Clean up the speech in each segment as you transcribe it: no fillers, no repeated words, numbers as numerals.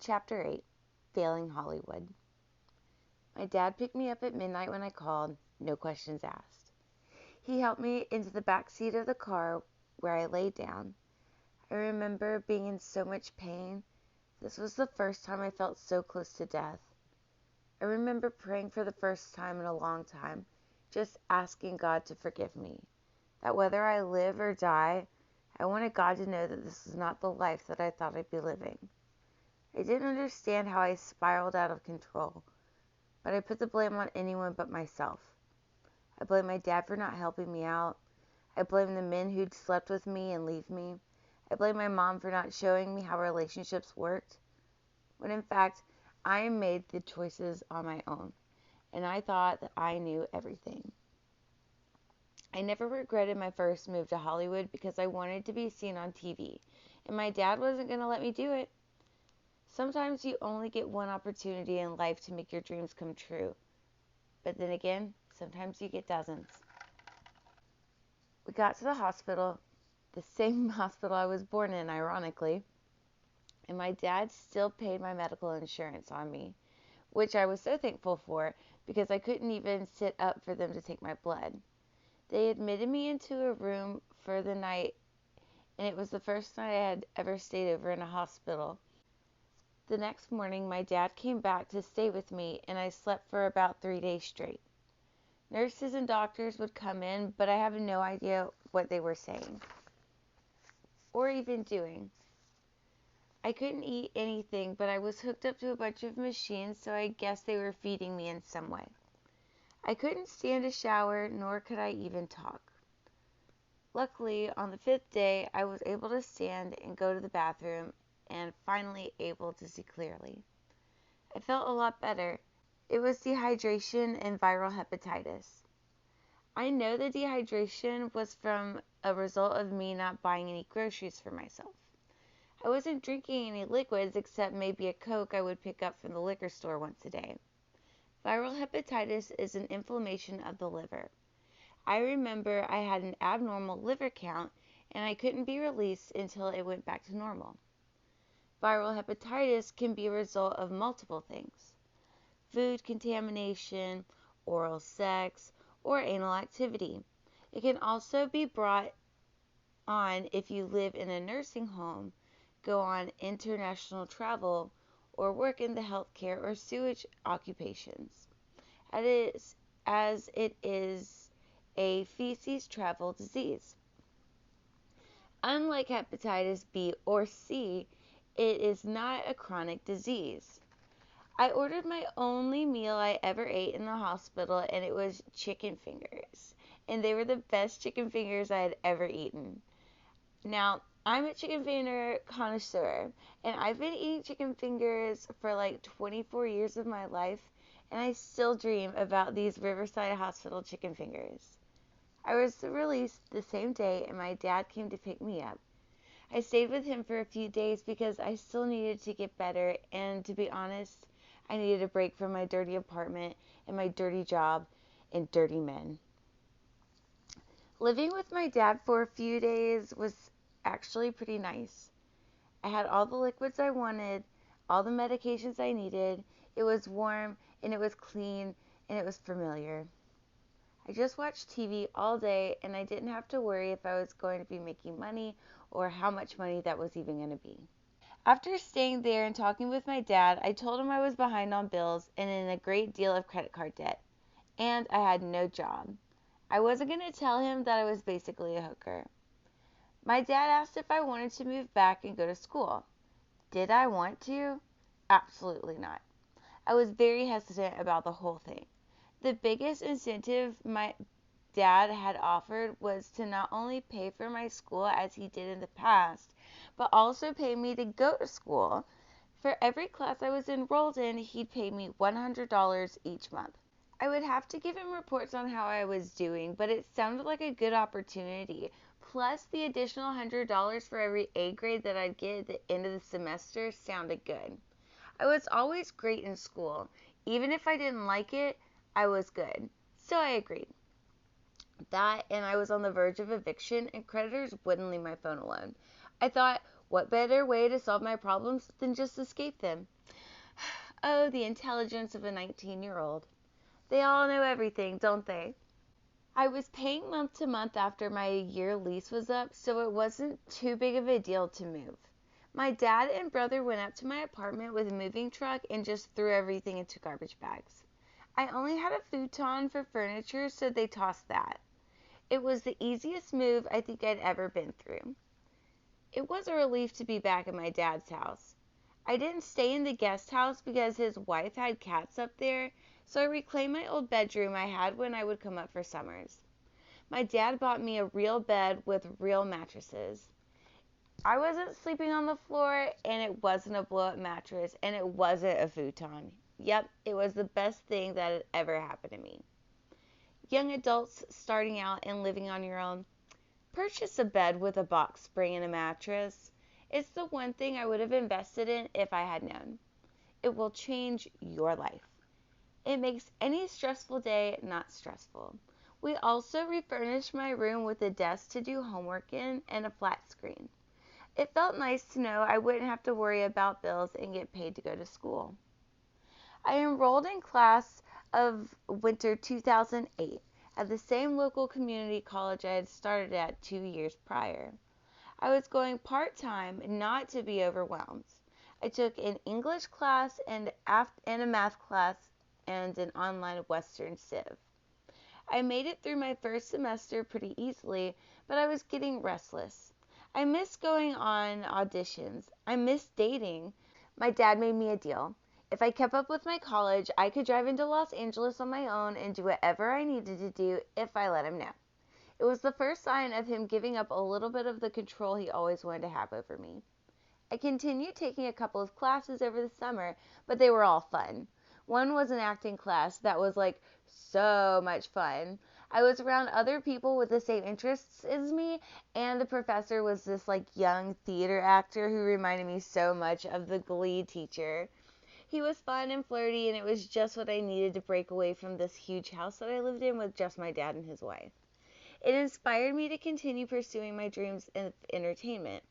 Chapter 8, Failing Hollywood. My dad picked me up at midnight when I called, no questions asked. He helped me into the back seat of the car where I laid down. I remember being in so much pain. This was the first time I felt so close to death. I remember praying for the first time in a long time, just asking God to forgive me. That whether I live or die, I wanted God to know that this is not the life that I thought I'd be living. I didn't understand how I spiraled out of control, but I put the blame on anyone but myself. I blamed my dad for not helping me out. I blamed the men who'd slept with me and leave me. I blamed my mom for not showing me how relationships worked, when in fact, I made the choices on my own, and I thought that I knew everything. I never regretted my first move to Hollywood because I wanted to be seen on TV, and my dad wasn't going to let me do it. Sometimes you only get one opportunity in life to make your dreams come true. But then again, sometimes you get dozens. We got to the hospital, the same hospital I was born in, ironically, and my dad still paid my medical insurance on me, which I was so thankful for because I couldn't even sit up for them to take my blood. They admitted me into a room for the night, and it was the first night I had ever stayed over in a hospital. The next morning, my dad came back to stay with me, and I slept for about 3 days straight. Nurses and doctors would come in, but I have no idea what they were saying or even doing. I couldn't eat anything, but I was hooked up to a bunch of machines, so I guess they were feeding me in some way. I couldn't stand a shower, nor could I even talk. Luckily, on the 5th day, I was able to stand and go to the bathroom, and finally able to see clearly. I felt a lot better. It was dehydration and viral hepatitis. I know the dehydration was from a result of me not buying any groceries for myself. I wasn't drinking any liquids except maybe a Coke I would pick up from the liquor store once a day. Viral hepatitis is an inflammation of the liver. I remember I had an abnormal liver count and I couldn't be released until it went back to normal. Viral hepatitis can be a result of multiple things: food contamination, oral sex, or anal activity. It can also be brought on if you live in a nursing home, go on international travel, or work in the healthcare or sewage occupations, as it is a feces travel disease. Unlike hepatitis B or C, it is not a chronic disease. I ordered my only meal I ever ate in the hospital, and it was chicken fingers. And they were the best chicken fingers I had ever eaten. Now, I'm a chicken finger connoisseur, and I've been eating chicken fingers for like 24 years of my life, and I still dream about these Riverside Hospital chicken fingers. I was released the same day, and my dad came to pick me up. I stayed with him for a few days because I still needed to get better, and to be honest, I needed a break from my dirty apartment and my dirty job and dirty men. Living with my dad for a few days was actually pretty nice. I had all the liquids I wanted, all the medications I needed. It was warm, and it was clean, and it was familiar. I just watched TV all day, and I didn't have to worry if I was going to be making money or how much money that was even going to be. After staying there and talking with my dad, I told him I was behind on bills and in a great deal of credit card debt, and I had no job. I wasn't going to tell him that I was basically a hooker. My dad asked if I wanted to move back and go to school. Did I want to? Absolutely not. I was very hesitant about the whole thing. The biggest incentive my dad had offered was to not only pay for my school as he did in the past, but also pay me to go to school. For every class I was enrolled in, he'd pay me $100 each month. I would have to give him reports on how I was doing, but it sounded like a good opportunity. Plus, the additional $100 for every A grade that I'd get at the end of the semester sounded good. I was always great in school. Even if I didn't like it, I was good. So I agreed. That, and I was on the verge of eviction, and creditors wouldn't leave my phone alone. I thought, what better way to solve my problems than just escape them? Oh, the intelligence of a 19-year-old. They all know everything, don't they? I was paying month to month after my year lease was up, so it wasn't too big of a deal to move. My dad and brother went up to my apartment with a moving truck and just threw everything into garbage bags. I only had a futon for furniture, so they tossed that. It was the easiest move I think I'd ever been through. It was a relief to be back at my dad's house. I didn't stay in the guest house because his wife had cats up there, so I reclaimed my old bedroom I had when I would come up for summers. My dad bought me a real bed with real mattresses. I wasn't sleeping on the floor, and it wasn't a blow-up mattress, and it wasn't a futon. Yep, it was the best thing that had ever happened to me. Young adults starting out and living on your own, purchase a bed with a box spring and a mattress. It's the one thing I would have invested in if I had known. It will change your life. It makes any stressful day not stressful. We also refurnished my room with a desk to do homework in and a flat screen. It felt nice to know I wouldn't have to worry about bills and get paid to go to school. I enrolled in class of winter 2008 at the same local community college I had started at 2 years prior. I was going part-time, not to be overwhelmed. I took an English class and a math class and an online Western Civ. I made it through my first semester pretty easily, but I was getting restless. I missed going on auditions. I missed dating. My dad made me a deal. If I kept up with my college, I could drive into Los Angeles on my own and do whatever I needed to do if I let him know. It was the first sign of him giving up a little bit of the control he always wanted to have over me. I continued taking a couple of classes over the summer, but they were all fun. One was an acting class that was like so much fun. I was around other people with the same interests as me, and the professor was this like young theater actor who reminded me so much of the Glee teacher. He was fun and flirty, and it was just what I needed to break away from this huge house that I lived in with just my dad and his wife. It inspired me to continue pursuing my dreams of entertainment.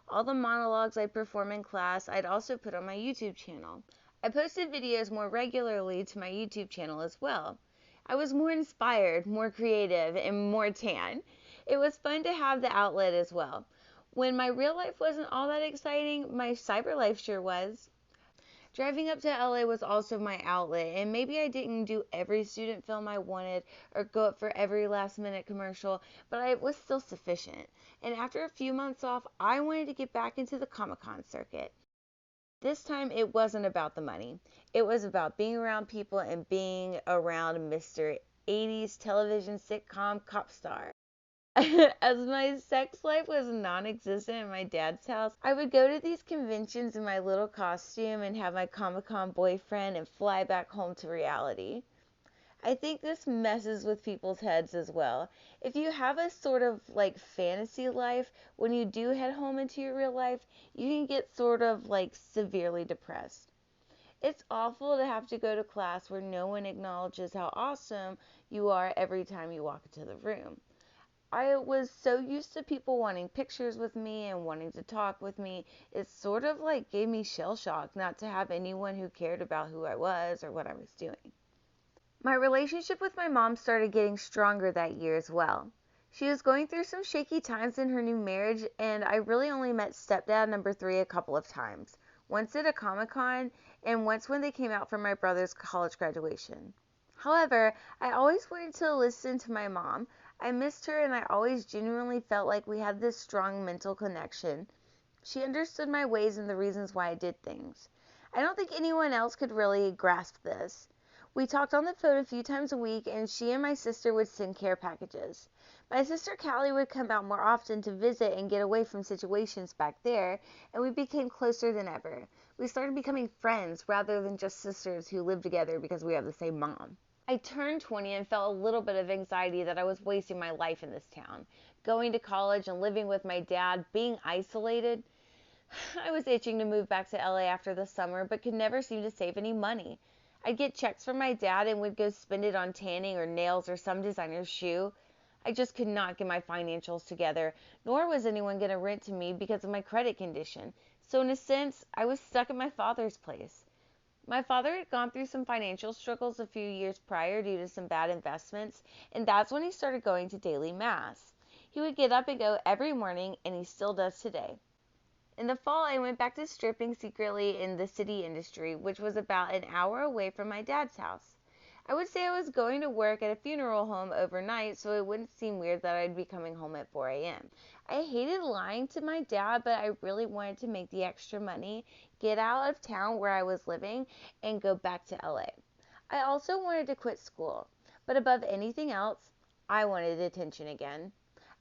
All the monologues I'd perform in class, I'd also put on my YouTube channel. I posted videos more regularly to my YouTube channel as well. I was more inspired, more creative, and more tan. It was fun to have the outlet as well. When my real life wasn't all that exciting, my cyber life sure was. Driving up to LA was also my outlet, and maybe I didn't do every student film I wanted or go up for every last minute commercial, but it was still sufficient. And after a few months off, I wanted to get back into the Comic-Con circuit. This time it wasn't about the money. It was about being around people and being around Mr. 80s television sitcom cop star. As my sex life was non-existent in my dad's house, I would go to these conventions in my little costume and have my Comic-Con boyfriend and fly back home to reality. I think this messes with people's heads as well. If you have a sort of like fantasy life, when you do head home into your real life, you can get sort of like severely depressed. It's awful to have to go to class where no one acknowledges how awesome you are every time you walk into the room. I was so used to people wanting pictures with me and wanting to talk with me, it sort of like gave me shell shock not to have anyone who cared about who I was or what I was doing. My relationship with my mom started getting stronger that year as well. She was going through some shaky times in her new marriage, and I really only met stepdad number 3 a couple of times. Once at a Comic-Con, and once when they came out for my brother's college graduation. However, I always wanted to listen to my mom. I missed her, and I always genuinely felt like we had this strong mental connection. She understood my ways and the reasons why I did things. I don't think anyone else could really grasp this. We talked on the phone a few times a week, and she and my sister would send care packages. My sister Callie would come out more often to visit and get away from situations back there, and we became closer than ever. We started becoming friends rather than just sisters who lived together because we have the same mom. I turned 20 and felt a little bit of anxiety that I was wasting my life in this town. Going to college and living with my dad, being isolated. I was itching to move back to LA after the summer, but could never seem to save any money. I'd get checks from my dad and would go spend it on tanning or nails or some designer's shoe. I just could not get my financials together, nor was anyone going to rent to me because of my credit condition. So in a sense, I was stuck at my father's place. My father had gone through some financial struggles a few years prior due to some bad investments, and that's when he started going to daily mass. He would get up and go every morning, and he still does today. In the fall, I went back to stripping secretly in the city industry, which was about an hour away from my dad's house. I would say I was going to work at a funeral home overnight so it wouldn't seem weird that I'd be coming home at 4 a.m. I hated lying to my dad, but I really wanted to make the extra money, get out of town where I was living, and go back to LA. I also wanted to quit school, but above anything else, I wanted attention again.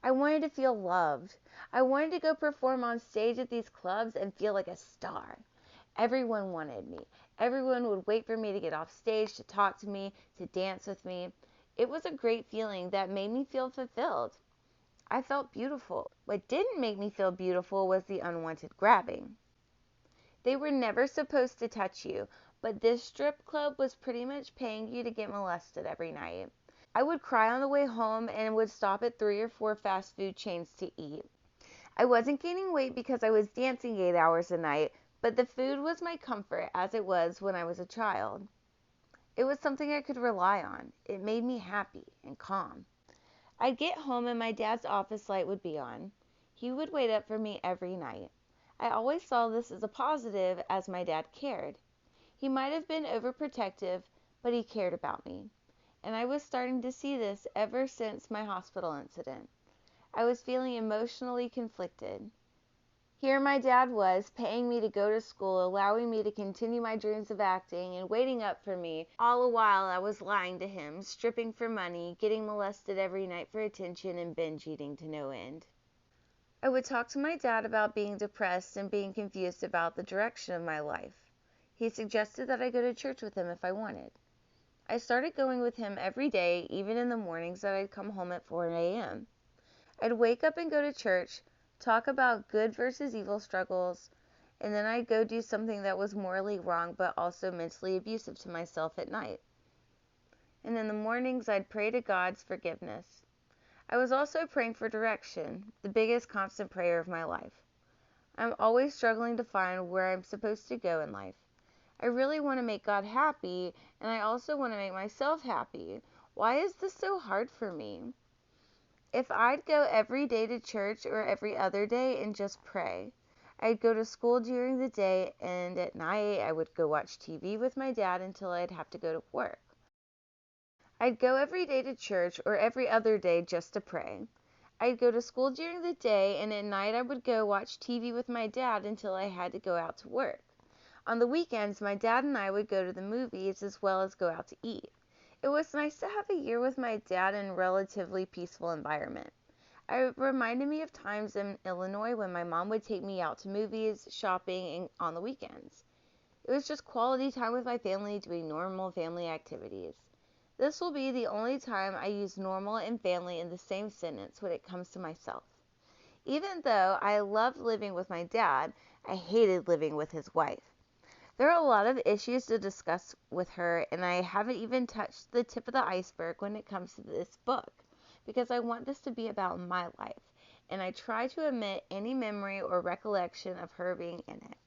I wanted to feel loved. I wanted to go perform on stage at these clubs and feel like a star. Everyone wanted me. Everyone would wait for me to get off stage to talk to me, to dance with me. It was a great feeling that made me feel fulfilled. I felt beautiful. What didn't make me feel beautiful was the unwanted grabbing. They were never supposed to touch you, but this strip club was pretty much paying you to get molested every night. I would cry on the way home and would stop at 3 or 4 fast food chains to eat. I wasn't gaining weight because I was dancing 8 hours a night, but the food was my comfort as it was when I was a child. It was something I could rely on. It made me happy and calm. I'd get home and my dad's office light would be on. He would wait up for me every night. I always saw this as a positive as my dad cared. He might have been overprotective, but he cared about me. And I was starting to see this ever since my hospital incident. I was feeling emotionally conflicted. Here my dad was, paying me to go to school, allowing me to continue my dreams of acting, and waiting up for me, all the while I was lying to him, stripping for money, getting molested every night for attention, and binge eating to no end. I would talk to my dad about being depressed and being confused about the direction of my life. He suggested that I go to church with him if I wanted. I started going with him every day, even in the mornings that I'd come home at 4 a.m. I'd wake up and go to church, talk about good versus evil struggles, and then I'd go do something that was morally wrong but also mentally abusive to myself at night. And in the mornings, I'd pray to God's forgiveness. I was also praying for direction, the biggest constant prayer of my life. I'm always struggling to find where I'm supposed to go in life. I really want to make God happy, and I also want to make myself happy. Why is this so hard for me? If I'd go every day to church or every other day and just pray. I'd go to school during the day, and at night I would go watch TV with my dad until I'd have to go to work. I'd go every day to church or every other day just to pray. I'd go to school during the day, and at night I would go watch TV with my dad until I had to go out to work. On the weekends, my dad and I would go to the movies as well as go out to eat. It was nice to have a year with my dad in a relatively peaceful environment. It reminded me of times in Illinois when my mom would take me out to movies, shopping, and on the weekends. It was just quality time with my family doing normal family activities. This will be the only time I use normal and family in the same sentence when it comes to myself. Even though I loved living with my dad, I hated living with his wife. There are a lot of issues to discuss with her, and I haven't even touched the tip of the iceberg when it comes to this book, because I want this to be about my life, and I try to omit any memory or recollection of her being in it.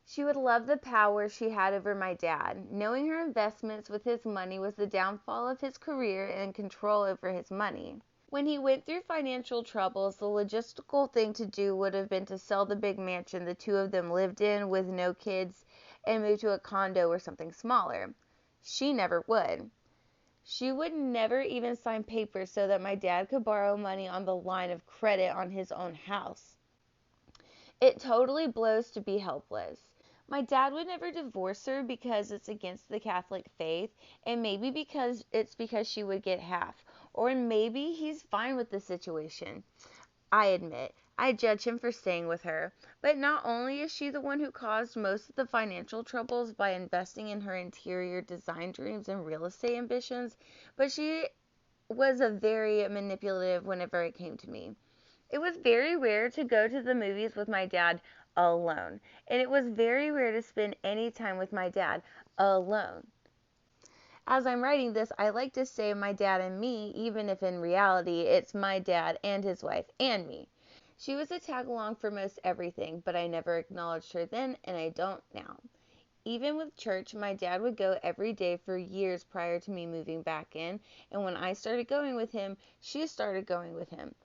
She would love the power she had over my dad. Knowing her investments with his money was the downfall of his career and control over his money. When he went through financial troubles, the logistical thing to do would have been to sell the big mansion the two of them lived in with no kids and move to a condo or something smaller. She never would. She would never even sign papers so that my dad could borrow money on the line of credit on his own house. It totally blows to be helpless. My dad would never divorce her because it's against the Catholic faith, and maybe because she would get half, or maybe he's fine with the situation. I admit, I judge him for staying with her, but not only is she the one who caused most of the financial troubles by investing in her interior design dreams and real estate ambitions, but she was a very manipulative whenever it came to me. It was very rare to go to the movies with my dad alone, and it was very rare to spend any time with my dad alone. As I'm writing this, I like to say my dad and me, even if in reality it's my dad and his wife and me. She was a tag along for most everything, but I never acknowledged her then, and I don't now. Even with church, my dad would go every day for years prior to me moving back in, and when I started going with him, she started going with him.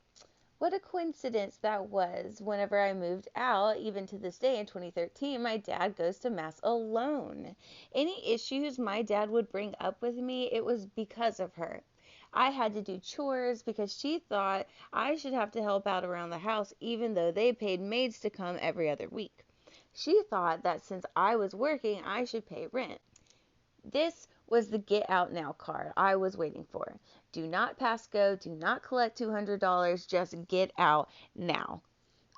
What a coincidence that was. Whenever I moved out, even to this day in 2013, my dad goes to Mass alone. Any issues my dad would bring up with me, it was because of her. I had to do chores because she thought I should have to help out around the house, even though they paid maids to come every other week. She thought that since I was working, I should pay rent. This was the get out now card I was waiting for. Do not pass go, do not collect $200, just get out now.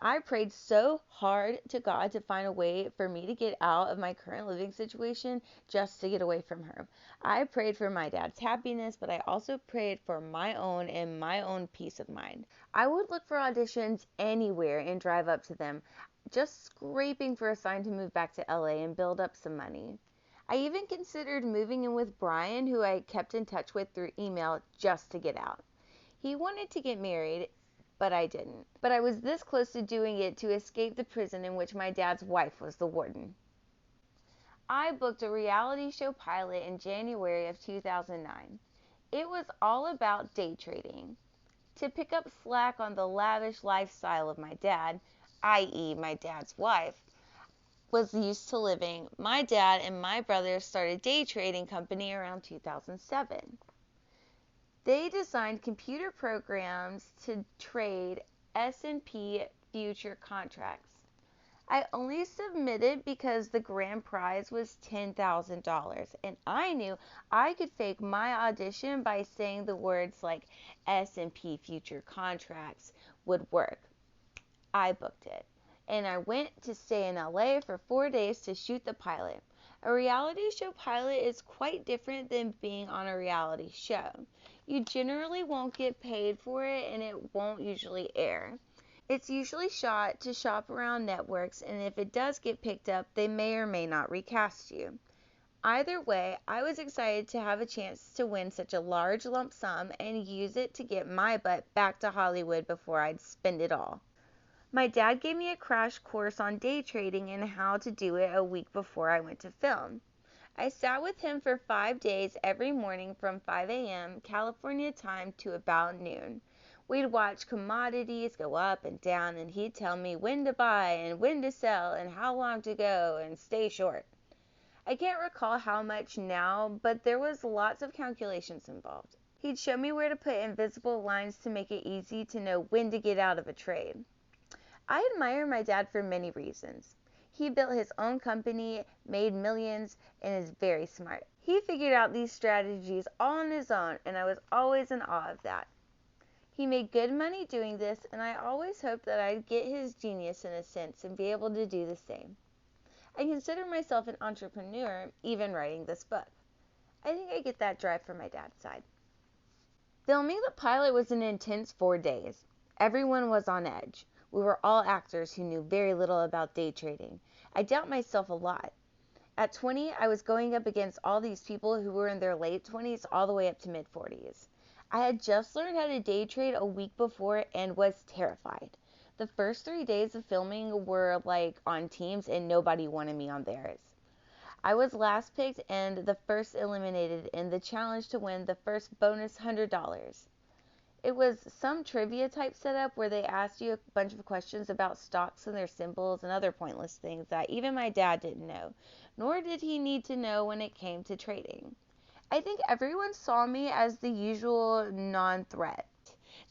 I prayed so hard to God to find a way for me to get out of my current living situation just to get away from her. I prayed for my dad's happiness, but I also prayed for my own and my own peace of mind. I would look for auditions anywhere and drive up to them, just scraping for a sign to move back to LA and build up some money. I even considered moving in with Brian, who I kept in touch with through email, just to get out. He wanted to get married, but I didn't. But I was this close to doing it to escape the prison in which my dad's wife was the warden. I booked a reality show pilot in January of 2009. It was all about day trading. To pick up slack on the lavish lifestyle of my dad, i.e., my dad's wife, was used to living, my dad and my brother started a day trading company around 2007. They designed computer programs to trade S&P future contracts. I only submitted because the grand prize was $10,000, and I knew I could fake my audition by saying the words like S&P future contracts would work. I booked it, and I went to stay in LA for 4 days to shoot the pilot. A reality show pilot is quite different than being on a reality show. You generally won't get paid for it, and it won't usually air. It's usually shot to shop around networks, and if it does get picked up, they may or may not recast you. Either way, I was excited to have a chance to win such a large lump sum and use it to get my butt back to Hollywood before I'd spend it all. My dad gave me a crash course on day trading and how to do it a week before I went to film. I sat with him for 5 days every morning from 5 a.m. California time to about noon. We'd watch commodities go up and down, and he'd tell me when to buy and when to sell and how long to go and stay short. I can't recall how much now, but there was lots of calculations involved. He'd show me where to put invisible lines to make it easy to know when to get out of a trade. I admire my dad for many reasons. He built his own company, made millions, and is very smart. He figured out these strategies all on his own, and I was always in awe of that. He made good money doing this, and I always hoped that I'd get his genius in a sense and be able to do the same. I consider myself an entrepreneur, even writing this book. I think I get that drive from my dad's side. Filming the pilot was an intense 4 days. Everyone was on edge. We were all actors who knew very little about day trading. I doubt myself a lot. At 20, I was going up against all these people who were in their late 20s all the way up to mid-40s. I had just learned how to day trade a week before and was terrified. The first 3 days of filming were like on teams and nobody wanted me on theirs. I was last picked and the first eliminated in the challenge to win the first bonus $100. It was some trivia type setup where they asked you a bunch of questions about stocks and their symbols and other pointless things that even my dad didn't know, nor did he need to know when it came to trading. I think everyone saw me as the usual non-threat.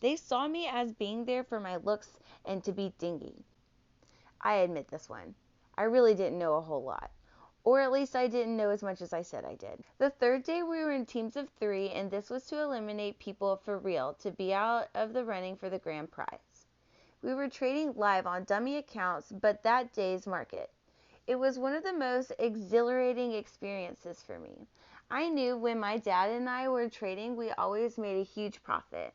They saw me as being there for my looks and to be dingy. I admit this one. I really didn't know a whole lot. Or at least I didn't know as much as I said I did. The third day we were in teams of 3, and this was to eliminate people for real to be out of the running for the grand prize. We were trading live on dummy accounts, but that day's market. It was one of the most exhilarating experiences for me. I knew when my dad and I were trading, we always made a huge profit.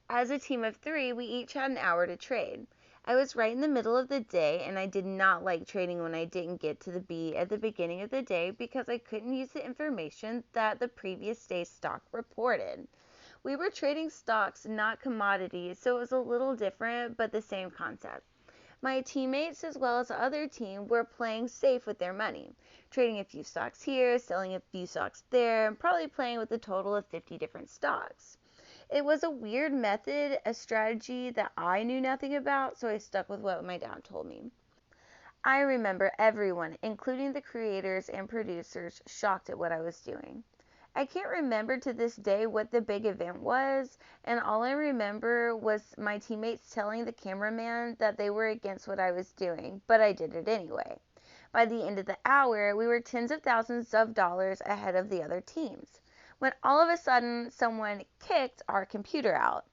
As a team of 3, we each had an hour to trade. I was right in the middle of the day, and I did not like trading when I didn't get to the B at the beginning of the day because I couldn't use the information that the previous day's stock reported. We were trading stocks, not commodities, so it was a little different, but the same concept. My teammates, as well as the other team, were playing safe with their money, trading a few stocks here, selling a few stocks there, and probably playing with a total of 50 different stocks. It was a weird method, a strategy that I knew nothing about, so I stuck with what my dad told me. I remember everyone, including the creators and producers, shocked at what I was doing. I can't remember to this day what the big event was, and all I remember was my teammates telling the cameraman that they were against what I was doing, but I did it anyway. By the end of the hour, we were tens of thousands of dollars ahead of the other teams, when all of a sudden someone kicked our computer out.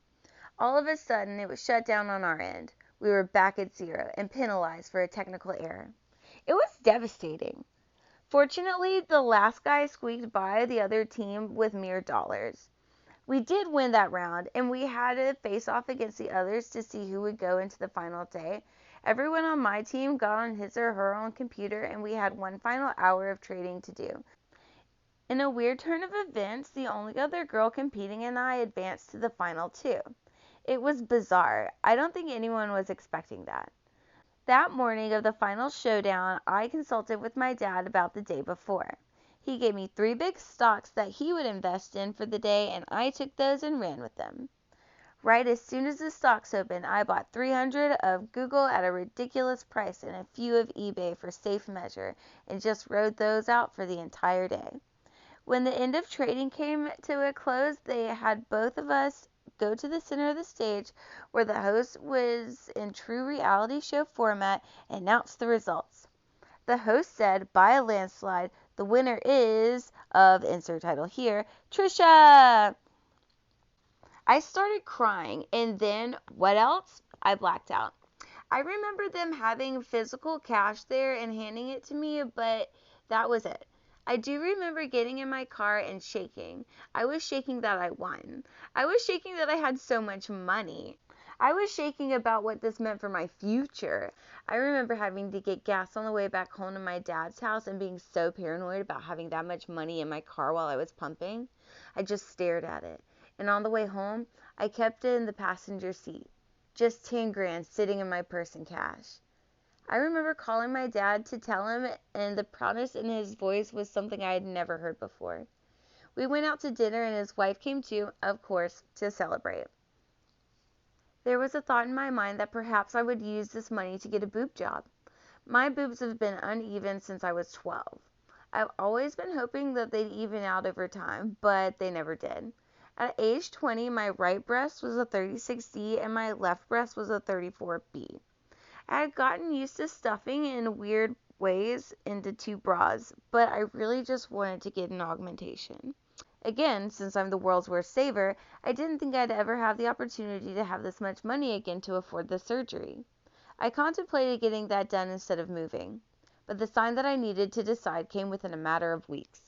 All of a sudden, it was shut down on our end. We were back at zero and penalized for a technical error. It was devastating. Fortunately, the last guy squeaked by the other team with mere dollars. We did win that round, and we had a face-off against the others to see who would go into the final day. Everyone on my team got on his or her own computer, and we had one final hour of trading to do. In a weird turn of events, the only other girl competing and I advanced to the final two. It was bizarre. I don't think anyone was expecting that. That morning of the final showdown, I consulted with my dad about the day before. He gave me 3 big stocks that he would invest in for the day, and I took those and ran with them. Right as soon as the stocks opened, I bought 300 of Google at a ridiculous price and a few of eBay for safe measure, and just rode those out for the entire day. When the end of trading came to a close, they had both of us go to the center of the stage where the host was in true reality show format and announced the results. The host said, by a landslide, the winner is, of insert title here, Trisha! I started crying, and then, what else? I blacked out. I remember them having physical cash there and handing it to me, but that was it. I do remember getting in my car and shaking. I was shaking that I won. I was shaking that I had so much money. I was shaking about what this meant for my future. I remember having to get gas on the way back home to my dad's house and being so paranoid about having that much money in my car while I was pumping. I just stared at it. And on the way home, I kept it in the passenger seat. Just 10 grand sitting in my purse in cash. I remember calling my dad to tell him, and the proudness in his voice was something I had never heard before. We went out to dinner, and his wife came too, of course, to celebrate. There was a thought in my mind that perhaps I would use this money to get a boob job. My boobs have been uneven since I was 12. I've always been hoping that they'd even out over time, but they never did. At age 20, my right breast was a 36D and my left breast was a 34B. I had gotten used to stuffing in weird ways into 2 bras, but I really just wanted to get an augmentation. Again, since I'm the world's worst saver, I didn't think I'd ever have the opportunity to have this much money again to afford the surgery. I contemplated getting that done instead of moving, but the sign that I needed to decide came within a matter of weeks.